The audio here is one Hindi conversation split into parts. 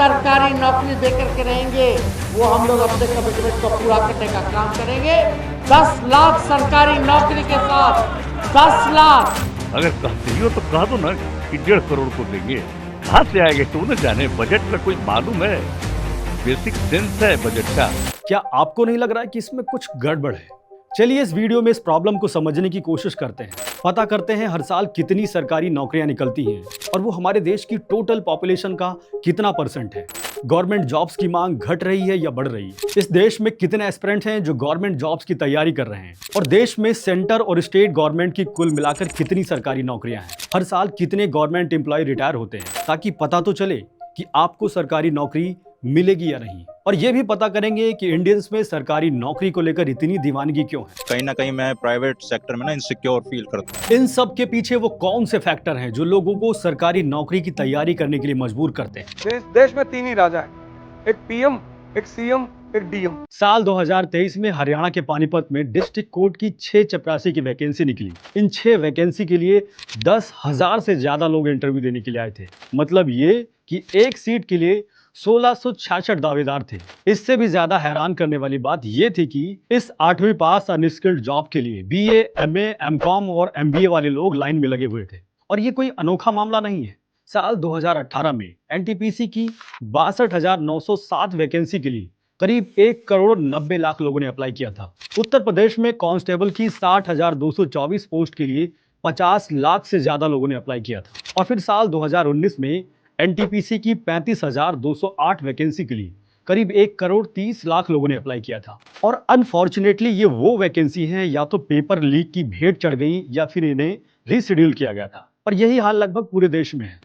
सरकारी नौकरी देकर के रहेंगे वो हम लोग अपने कमिटमेंट को पूरा करने का काम करेंगे। 10 लाख सरकारी नौकरी के साथ 10 लाख। अगर कहते हो तो कह दो ना कि 1.5 करोड़ को देंगे। कहाँ से आएंगे तो न जाने। बजट में कोई मालूम है? बेसिक सेंस है बजट का। क्या आपको नहीं लग रहा है कि इसमें कुछ गड़बड़ है? चलिए इस वीडियो में इस प्रॉब्लम को समझने की कोशिश करते हैं। पता करते हैं हर साल कितनी सरकारी नौकरियां निकलती हैं और वो हमारे देश की टोटल पॉपुलेशन का कितना % है। गवर्नमेंट जॉब्स की मांग घट रही है या बढ़ रही है? इस देश में कितने एस्पिरेंट हैं जो गवर्नमेंट जॉब्स की तैयारी कर रहे हैं? और देश में सेंटर और स्टेट गवर्नमेंट की कुल मिलाकर कितनी सरकारी नौकरियां हैं? हर साल कितने गवर्नमेंट एम्प्लॉय रिटायर होते हैं? ताकि पता तो चले कि आपको सरकारी नौकरी मिलेगी या नहीं। और ये भी पता करेंगे कि इंडियंस में सरकारी नौकरी को लेकर इतनी दीवानगी क्यों है। कहीं ना कहीं मैं प्राइवेट सेक्टर में ना इनसिक्योर फील करता हूँ। इन सब के पीछे वो कौन से फैक्टर हैं जो लोगों को सरकारी नौकरी की तैयारी करने के लिए मजबूर करते हैं? देश में 3 ही राजा हैं, एक पीएम, एक सीएम, एक डीएम। साल 2023 में हरियाणा के पानीपत में डिस्ट्रिक्ट कोर्ट की 6 चपरासी की वैकेंसी निकली। इन 6 वैकेंसी के लिए 10,000 से ज्यादा लोग इंटरव्यू देने के लिए आए थे। मतलब ये कि एक सीट के लिए 1666 दावेदार थे। इससे भी ज्यादा हैरान करने वाली बात यह थी कि इस 8वीं पास अनस्किल्ड जॉब के लिए BA, MA, MCOM और MBA वाले लोग लाइन में लगे हुए थे। और ये कोई अनोखा मामला नहीं है। साल 2018 में NTPC की 62,907 वैकेंसी के लिए करीब 1 करोड़ 90 लाख लोगों ने अप्लाई किया था। उत्तर प्रदेश में कांस्टेबल की 60,224 पोस्ट के लिए 50 लाख से ज्यादा लोगों ने अप्लाई किया था। और फिर साल 2019 में NTPC की 35,208 वैकेंसी के लिए करीब 1 करोड़ 30 लाख लोगों ने अप्लाई किया था। और अनफॉर्चुनेटली ये वो वैकेंसी हैं या तो पेपर लीक की भेंट चढ़ गई या फिर इन्हें रीशेड्यूल किया गया था। और यही हाल लगभग पूरे देश में है।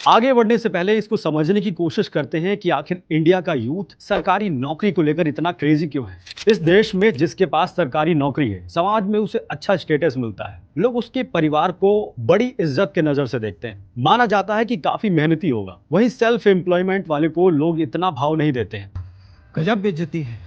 आगे बढ़ने से पहले इसको समझने की कोशिश करते हैं कि आखिर इंडिया का यूथ सरकारी नौकरी को लेकर इतना क्रेजी क्यों है। इस देश में जिसके पास सरकारी नौकरी है, समाज में उसे अच्छा स्टेटस मिलता है। लोग उसके परिवार को बड़ी इज्जत के नजर से देखते हैं। माना जाता है कि काफी मेहनती होगा। वहीं सेल्फ एम्प्लॉयमेंट वाले को लोग इतना भाव नहीं देते हैं। गजब बेइज्जती है।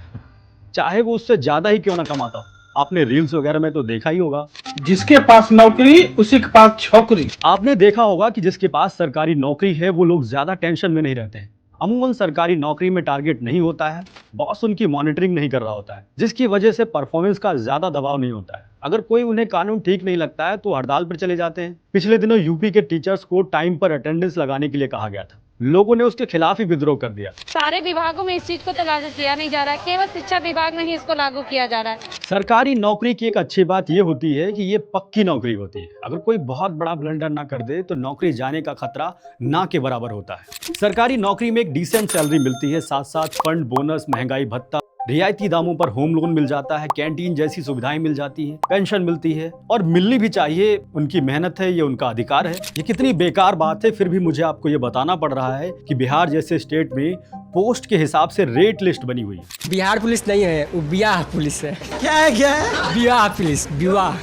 चाहे वो उससे ज्यादा ही क्यों ना कमाता हो। आपने रील्स वगैरह में तो देखा ही होगा, जिसके पास नौकरी उसी के पास छोकरी। आपने देखा होगा कि जिसके पास सरकारी नौकरी है वो लोग ज्यादा टेंशन में नहीं रहते हैं। अमूमन सरकारी नौकरी में टारगेट नहीं होता है, बॉस उनकी मॉनिटरिंग नहीं कर रहा होता है, जिसकी वजह से परफॉर्मेंस का ज्यादा दबाव नहीं होता है। अगर कोई उन्हें कानून ठीक नहीं लगता है तो हड़ताल पर चले जाते हैं। पिछले दिनों यूपी के टीचर्स को टाइम पर अटेंडेंस लगाने के लिए कहा गया था। लोगों ने उसके खिलाफ ही विद्रोह कर दिया। सारे विभागों में इस चीज को तो लागू किया नहीं जा रहा है, केवल शिक्षा विभाग में ही इसको लागू किया जा रहा है। सरकारी नौकरी की एक अच्छी बात ये होती है कि ये पक्की नौकरी होती है। अगर कोई बहुत बड़ा ब्लंडर ना कर दे तो नौकरी जाने का खतरा ना के बराबर होता है। सरकारी नौकरी में एक डिसेंट सैलरी मिलती है, साथ साथ फंड, बोनस, महंगाई भत्ता, रियायती दामों पर होम लोन मिल जाता है, कैंटीन जैसी सुविधाएं मिल जाती हैं, पेंशन मिलती है और मिलनी भी चाहिए। उनकी मेहनत है, ये उनका अधिकार है। ये कितनी बेकार बात है, फिर भी मुझे आपको ये बताना पड़ रहा है कि बिहार जैसे स्टेट में पोस्ट के हिसाब से रेट लिस्ट बनी हुई है। बिहार पुलिस नहीं है, वो बियाह पुलिस है। क्या है? बियाह पुलिस, विवाह।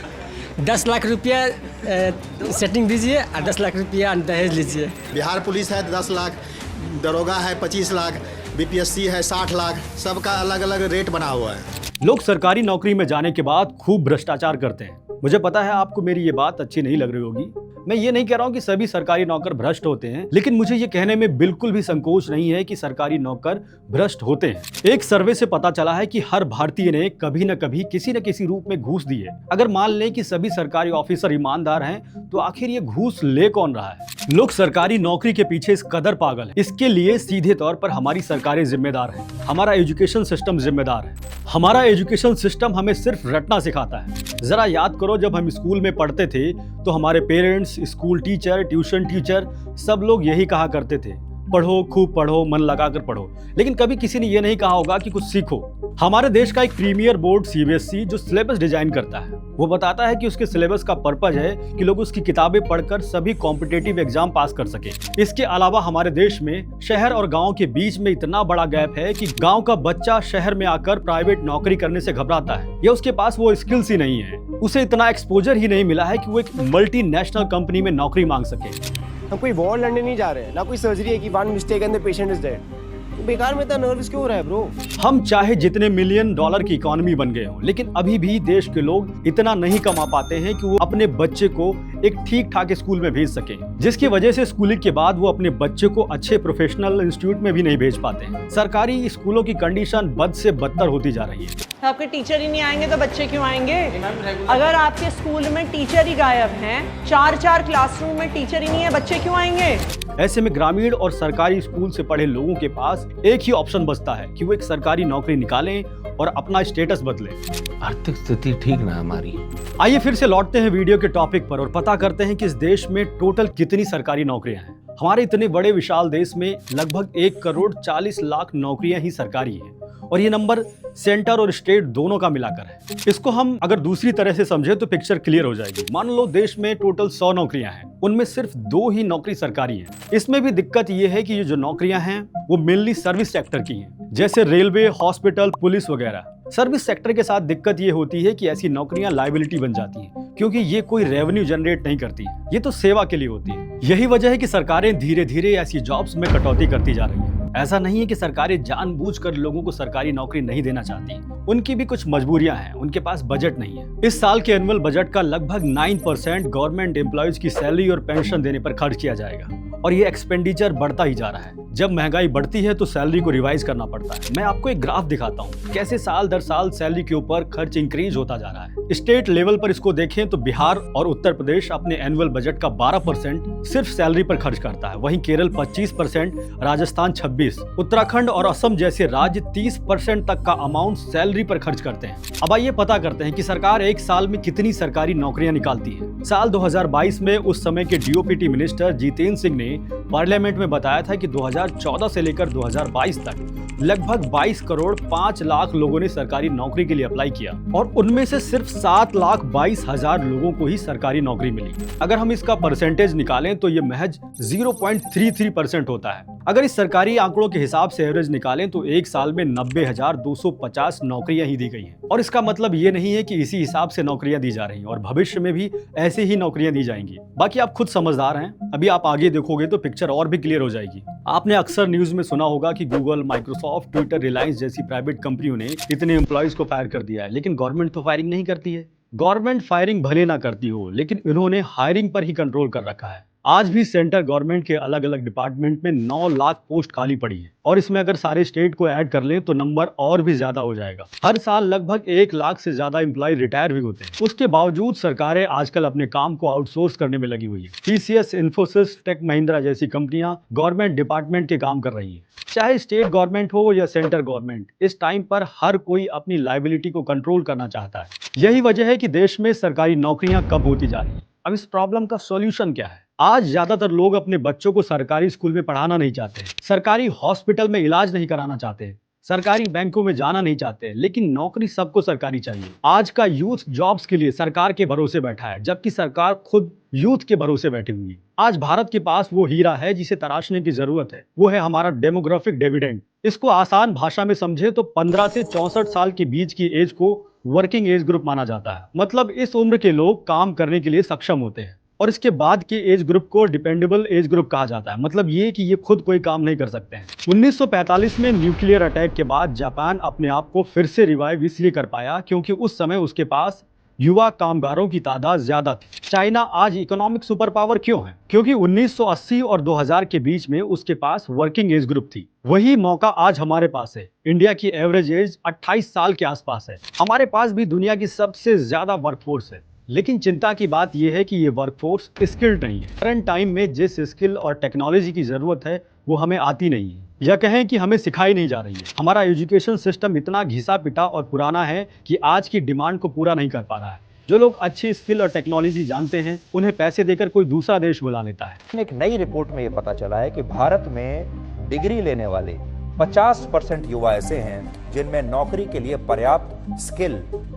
10 लाख रुपया सेटिंग दीजिए और 10 लाख रुपया दहेज लीजिए। बिहार पुलिस है 10 लाख, दरोगा है 25 लाख, BPSC है 60 लाख। सबका अलग अलग रेट बना हुआ है। लोग सरकारी नौकरी में जाने के बाद खूब भ्रष्टाचार करते हैं। मुझे पता है आपको मेरी ये बात अच्छी नहीं लग रही होगी। मैं ये नहीं कह रहा हूँ कि सभी सरकारी नौकर भ्रष्ट होते हैं, लेकिन मुझे ये कहने में बिल्कुल भी संकोच नहीं है कि सरकारी नौकर भ्रष्ट होते हैं। एक सर्वे से पता चला है कि हर भारतीय ने कभी न कभी किसी न किसी रूप में घूस दी है। अगर मान लें कि सभी सरकारी ऑफिसर ईमानदार हैं, तो आखिर ये घूस ले कौन रहा है? लोग सरकारी नौकरी के पीछे इस कदर पागल है। इसके लिए सीधे तौर पर हमारी सरकारें जिम्मेदार हैं। हमारा एजुकेशन सिस्टम जिम्मेदार है। हमारा एजुकेशन सिस्टम हमें सिर्फ रटना सिखाता है। जरा याद करो, जब हम स्कूल में पढ़ते थे तो हमारे parents, school teacher, tuition teacher सब लोग यही कहा करते थे, पढ़ो, खूब पढ़ो, मन लगाकर पढ़ो। लेकिन कभी किसी ने यह नहीं कहा होगा कि कुछ सीखो। हमारे देश का एक प्रीमियर बोर्ड CBSE जो सिलेबस डिजाइन करता है, वो बताता है कि उसके सिलेबस का पर्पज है कि लोग उसकी किताबें पढ़कर सभी कॉम्पिटेटिव एग्जाम पास कर सके। इसके अलावा हमारे देश में शहर और गांव के बीच में इतना बड़ा गैप है कि गांव का बच्चा शहर में आकर प्राइवेट नौकरी करने से घबराता है या उसके पास वो स्किल्स ही नहीं है। उसे इतना एक्सपोजर ही नहीं मिला है कि वो एक मल्टीनेशनल कंपनी में नौकरी मांग सके। हम कोई वॉर लड़ने नहीं जा रहे हैं, ना कोई सर्जरी है कि one mistake and the patient is dead. बेकार में इतना नर्वस क्यों हो रहा है ब्रो? हम चाहे जितने $1 मिलियन की इकोनॉमी बन गए हों, लेकिन अभी भी देश के लोग इतना नहीं कमा पाते हैं कि वो अपने बच्चे को एक ठीक ठाक स्कूल में भेज सके, जिसकी वजह से स्कूलिंग के बाद वो अपने बच्चे को अच्छे प्रोफेशनल इंस्टीट्यूट में भी नहीं भेज पाते हैं। सरकारी स्कूलों की कंडीशन बद से बदतर होती जा रही है। आपके टीचर ही नहीं आएंगे तो बच्चे क्यों आएंगे? अगर आपके स्कूल में टीचर ही गायब हैं, 4-4 क्लासरूम में टीचर ही नहीं है, बच्चे क्यों आएंगे? ऐसे में ग्रामीण और सरकारी स्कूल से पढ़े लोगों के पास एक ही ऑप्शन बचता है कि वो एक सरकारी नौकरी निकालें और अपना स्टेटस बदलें। आर्थिक स्थिति ठीक ना हमारी। आइए फिर से लौटते हैं वीडियो के टॉपिक पर और पता करते हैं कि इस देश में टोटल कितनी सरकारी नौकरियां हैं। हमारे इतने बड़े विशाल देश में लगभग 1,40,00,000 नौकरियां ही सरकारी हैं और ये नंबर सेंटर और स्टेट दोनों का मिलाकर है। इसको हम अगर दूसरी तरह से समझे तो पिक्चर क्लियर हो जाएगी। मान लो देश में टोटल 100 नौकरियां हैं, उनमें सिर्फ 2 ही नौकरी सरकारी हैं। इसमें भी दिक्कत ये है कि ये जो नौकरियां हैं वो मेनली सर्विस सेक्टर की हैं, जैसे रेलवे, हॉस्पिटल, पुलिस वगैरह। सर्विस सेक्टर के साथ दिक्कत ये होती है कि ऐसी नौकरियां लायबिलिटी बन जाती हैं, क्योंकि ये कोई रेवेन्यू जनरेट नहीं करती, ये तो सेवा के लिए होती है। यही वजह है कि सरकारें धीरे धीरे ऐसी जॉब्स में कटौती करती जा रही है। ऐसा नहीं है कि सरकारें जानबूझकर लोगों को सरकारी नौकरी नहीं देना चाहती, उनकी भी कुछ मजबूरियां हैं, उनके पास बजट नहीं है। इस साल के एनुअल बजट का लगभग 9% गवर्नमेंट एम्प्लॉयज की सैलरी और पेंशन देने पर खर्च किया जाएगा और ये एक्सपेंडिचर बढ़ता ही जा रहा है। जब महंगाई बढ़ती है तो सैलरी को रिवाइज करना पड़ता है। मैं आपको एक ग्राफ दिखाता हूँ कैसे साल दर साल सैलरी के ऊपर खर्च इंक्रीज होता जा रहा है। स्टेट लेवल पर इसको देखें तो बिहार और उत्तर प्रदेश अपने एनुअल बजट का 12% सिर्फ सैलरी पर खर्च करता है, वहीं केरल 25%, राजस्थान 26%, उत्तराखंड और असम जैसे राज्य 30% तक का अमाउंट सैलरी पर खर्च करते हैं। अब आइए पता करते हैं कि सरकार एक साल में कितनी सरकारी नौकरियां निकालती है। साल 2022 में उस समय के डीओपीटी मिनिस्टर जितेंद्र सिंह ने पार्लियामेंट में बताया था कि 2014 से लेकर 2022 तक लगभग 22,05,00,000 लोगों ने सरकारी नौकरी के लिए अप्लाई किया और उनमें से सिर्फ 7,22,000 लोगों को ही सरकारी नौकरी मिली। अगर हम इसका परसेंटेज निकालें तो ये महज 0.33% होता है। अगर इस सरकारी आंकड़ों के हिसाब से एवरेज निकालें तो एक साल में 90,250 नौकरियां ही दी गई हैं। और इसका मतलब ये नहीं है कि इसी हिसाब से नौकरियां दी जा रही हैं और भविष्य में भी ऐसे ही नौकरियां दी जाएंगी। बाकी आप खुद समझदार हैं, अभी आप आगे देखोगे तो पिक्चर और भी क्लियर हो जाएगी। आपने अक्सर न्यूज में सुना होगा कि गूगल, माइक्रोसॉफ्ट, ट्विटर, रिलायंस जैसी प्राइवेट कंपनियों ने इतने एम्प्लॉयज को फायर कर दिया है, लेकिन गवर्नमेंट तो फायरिंग नहीं करती है। गवर्नमेंट फायरिंग भले ना करती हो, लेकिन इन्होंने हायरिंग पर ही कंट्रोल कर रखा है। आज भी सेंट्रल गवर्नमेंट के अलग अलग डिपार्टमेंट में 9 लाख पोस्ट खाली पड़ी है और इसमें अगर सारे स्टेट को ऐड कर लें तो नंबर और भी ज्यादा हो जाएगा। हर साल लगभग 1 लाख से ज्यादा एम्प्लॉय रिटायर भी होते हैं। उसके बावजूद सरकारें आजकल अपने काम को आउटसोर्स करने में लगी हुई है। TCS, इन्फोसिस, टेक महिंद्रा जैसी कंपनियां गवर्नमेंट डिपार्टमेंट के काम कर रही है। चाहे स्टेट गवर्नमेंट हो या सेंट्रल गवर्नमेंट, इस टाइम पर हर कोई अपनी लायबिलिटी को कंट्रोल करना चाहता है। यही वजह है कि देश में सरकारी नौकरियां कम होती जा रही है। अब इस प्रॉब्लम का सॉल्यूशन क्या है? आज ज्यादातर लोग अपने बच्चों को सरकारी स्कूल में पढ़ाना नहीं चाहते, सरकारी हॉस्पिटल में इलाज नहीं कराना चाहते, सरकारी बैंकों में जाना नहीं चाहते, लेकिन नौकरी सबको सरकारी चाहिए। आज का यूथ जॉब्स के लिए सरकार के भरोसे बैठा है, जबकि सरकार खुद यूथ के भरोसे बैठी हुई है। आज भारत के पास वो हीरा है जिसे तराशने की जरूरत है, वो है हमारा डेमोग्राफिक डिविडेंड। इसको आसान भाषा में समझे तो 15 से 64 साल के बीच की एज को वर्किंग एज ग्रुप माना जाता है। मतलब इस उम्र के लोग काम करने के लिए सक्षम होते हैं और इसके बाद के एज ग्रुप को डिपेंडेबल एज ग्रुप कहा जाता है। मतलब ये कि ये खुद कोई काम नहीं कर सकते हैं। 1945 में न्यूक्लियर अटैक के बाद जापान अपने आप को फिर से रिवाइव इसलिए कर पाया क्योंकि उस समय उसके पास युवा कामगारों की तादाद ज्यादा थी। चाइना आज इकोनॉमिक सुपर पावर क्यों है? क्योंकि 1980 और 2000 के बीच में उसके पास वर्किंग एज ग्रुप थी। वही मौका आज हमारे पास है। इंडिया की एवरेज एज 28 साल के आसपास है। हमारे पास भी दुनिया की सबसे ज्यादा वर्कफोर्स है, लेकिन चिंता की बात यह है कि ये वर्कफोर्स स्किल्ड नहीं है। करंट टाइम में जिस स्किल और टेक्नोलॉजी की जरूरत है वो हमें आती नहीं है, या कहें कि हमें सिखाई नहीं जा रही है। हमारा एजुकेशन सिस्टम इतना घिसा पिटा और पुराना है कि आज की डिमांड को पूरा नहीं कर पा रहा है। जो लोग अच्छी स्किल और टेक्नोलॉजी जानते हैं उन्हें पैसे देकर कोई दूसरा देश बुला लेता है। एक नई रिपोर्ट में ये पता चला है कि भारत में डिग्री लेने वाले 50% युवा ऐसे हैं जिनमें नौकरी के लिए पर्याप्त स्किल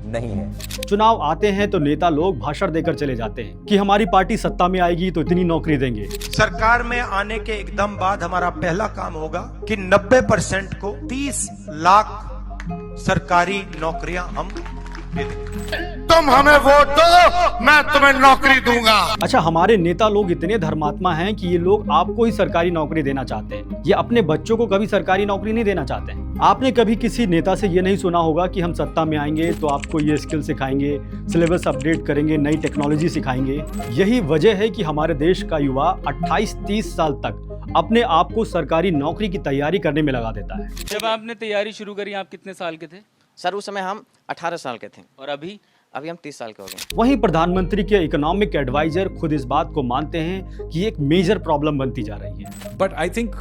नहीं है। चुनाव आते हैं तो नेता लोग भाषण देकर चले जाते हैं कि हमारी पार्टी सत्ता में आएगी तो इतनी नौकरी देंगे। सरकार में आने के एकदम बाद हमारा पहला काम होगा कि 90% को 30 लाख सरकारी नौकरियां हम दे देंगे। तुम हमें वोट दो, मैं तुम्हें नौकरी दूंगा। अच्छा, हमारे नेता लोग इतने धर्मात्मा हैं कि ये लोग आपको ही सरकारी नौकरी देना चाहते हैं। ये अपने बच्चों को कभी सरकारी नौकरी नहीं देना चाहते हैं। आपने कभी किसी नेता से ये नहीं सुना होगा कि हम सत्ता में आएंगे तो आपको ये स्किल सिखाएंगे, सिलेबस अपडेट करेंगे, नई टेक्नोलॉजी सिखाएंगे। यही वजह है कि हमारे देश का युवा 28-30 साल तक अपने आप को सरकारी नौकरी की तैयारी करने में लगा देता है। जब आपने तैयारी शुरू करी आप कितने साल के थे? सर उस समय हम 18 साल के थे। और अभी हम 30 साल के हो गए। वहीं प्रधानमंत्री के इकोनॉमिक एडवाइजर खुद इस बात को मानते हैं कि एक मेजर प्रॉब्लम बनती जा रही है। But I think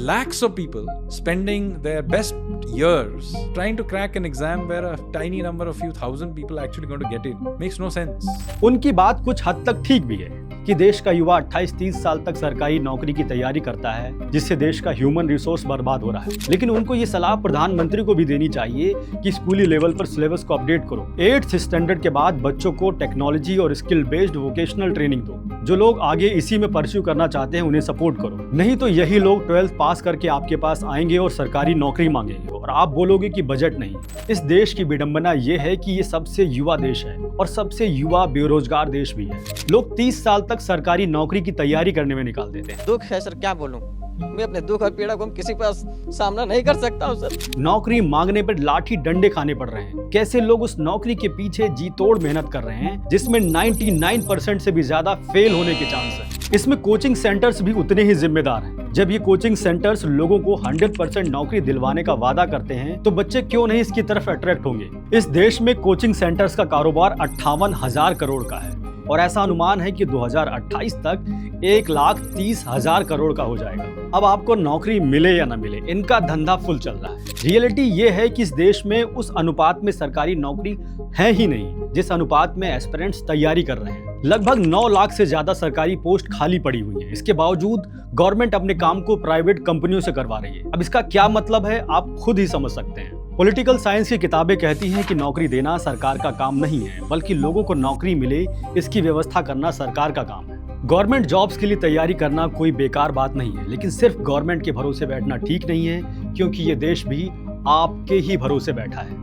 lakhs of people spending their best years trying to crack an exam where a tiny number of few thousand people actually going to get in makes no sense. उनकी बात कुछ हद तक ठीक भी है कि देश का युवा 28-30 साल तक सरकारी नौकरी की तैयारी करता है, जिससे देश का ह्यूमन रिसोर्स बर्बाद हो रहा है। लेकिन उनको ये सलाह प्रधानमंत्री को भी देनी चाहिए कि स्कूली लेवल पर सिलेबस को अपडेट करो। 8th स्टैंडर्ड के बाद बच्चों को टेक्नोलॉजी और स्किल बेस्ड वोकेशनल ट्रेनिंग दो। जो लोग आगे इसी में परस्यू करना चाहते हैं उन्हें सपोर्ट करो। नहीं तो यही लोग 12th पास करके आपके पास आएंगे और सरकारी नौकरी मांगेंगे और आप बोलोगे कि बजट नहीं। इस देश की विडंबना ये है कि ये सबसे युवा देश है और सबसे युवा बेरोजगार देश भी है। लोग 30 साल तक सरकारी नौकरी की तैयारी करने में निकाल देते हैं। दुख है सर, क्या बोलूं, मैं अपने दुख और पीड़ा को हम किसी पास सामना नहीं कर सकता हूं सर। नौकरी मांगने पर लाठी डंडे खाने पड़ रहे हैं। कैसे लोग उस नौकरी के पीछे जी तोड़ मेहनत कर रहे हैं जिसमें 99% से भी ज्यादा फेल होने के चांस है। इसमें कोचिंग सेंटर्स भी उतने ही जिम्मेदार हैं। जब ये कोचिंग सेंटर्स लोगों को 100% नौकरी दिलवाने का वादा करते हैं तो बच्चे क्यों नहीं इसकी तरफ अट्रैक्ट होंगे। इस देश में कोचिंग सेंटर्स का कारोबार 58,000 करोड़ का है और ऐसा अनुमान है कि 2028 तक 1,30,000 करोड़ का हो जाएगा। अब आपको नौकरी मिले या न मिले, इनका धंधा फुल चल रहा है। रियलिटी ये है कि इस देश में उस अनुपात में सरकारी नौकरी है ही नहीं जिस अनुपात में एस्पिरेंट्स तैयारी कर रहे हैं। लगभग 9 लाख से ज्यादा सरकारी पोस्ट खाली पड़ी हुई है। इसके बावजूद गवर्नमेंट अपने काम को प्राइवेट कंपनियों से करवा रही है। अब इसका क्या मतलब है आप खुद ही समझ सकते हैं। पॉलिटिकल साइंस की किताबें कहती हैं कि नौकरी देना सरकार का काम नहीं है, बल्कि लोगों को नौकरी मिले इसकी व्यवस्था करना सरकार का काम है। गवर्नमेंट जॉब्स के लिए तैयारी करना कोई बेकार बात नहीं है, लेकिन सिर्फ गवर्नमेंट के भरोसे बैठना ठीक नहीं है, क्योंकि ये देश भी आपके ही भरोसे बैठा है।